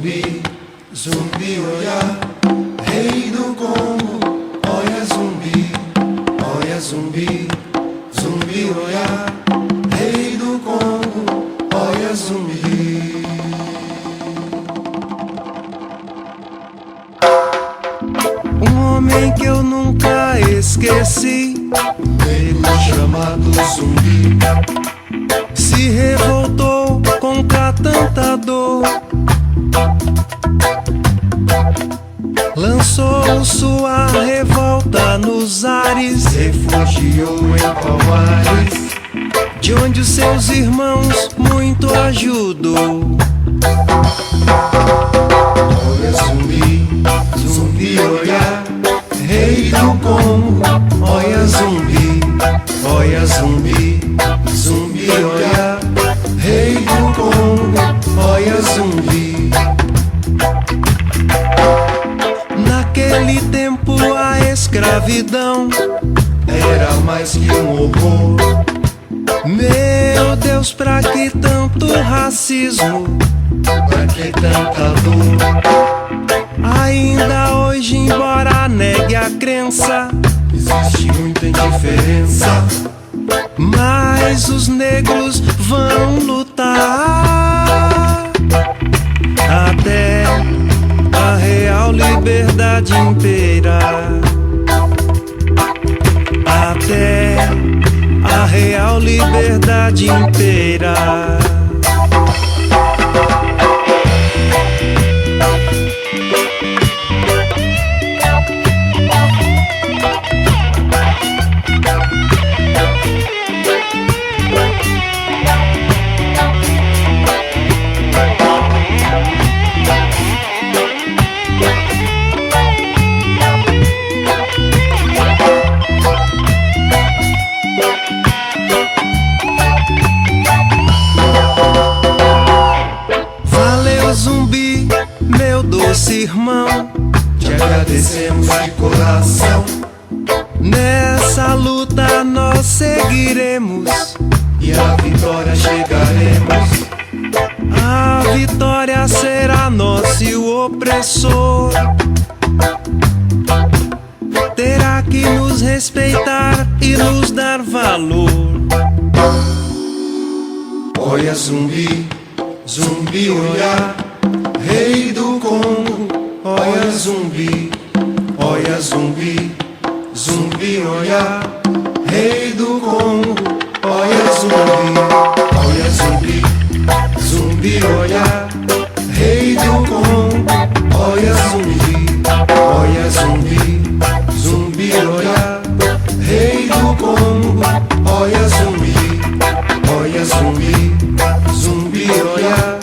zumbi, zumbi, olha, rei do Congo, olha zumbi, zumbi, olha, rei do Congo, olha zumbi. Um homem que eu nunca esqueci, negro chamado zumbi, se revoltou contra tanta dor, lançou sua revolta nos ares, refugiou em Palmares, de onde os seus irmãos muito ajudou. Olha zumbi, zumbi, olha, rei do Congo, olha zumbi, zumbi, olha, rei do Congo, olha zumbi. Naquele tempo a escravidão era mais que um horror. Meu Deus, pra que tanto racismo? Pra que tanta dor? Ainda hoje, embora negue a crença, existe muita indiferença, mas os negros vão lutar até a real liberdade impeirar, até a real liberdade impeirar. Zumbi, meu doce irmão, te agradecemos de coração. Nessa luta nós seguiremos e a vitória chegaremos. A vitória será nossa e o opressor terá que nos respeitar e nos dar valor. Olha zumbi, zumbi, olha, rei do Congo, olha zumbi, zumbi, olha, rei do Congo, olha zumbi, zumbi, olha, rei do Congo, olha zumbi, zumbi, olha, rei do Congo, olha zumbi, zumbi, olha.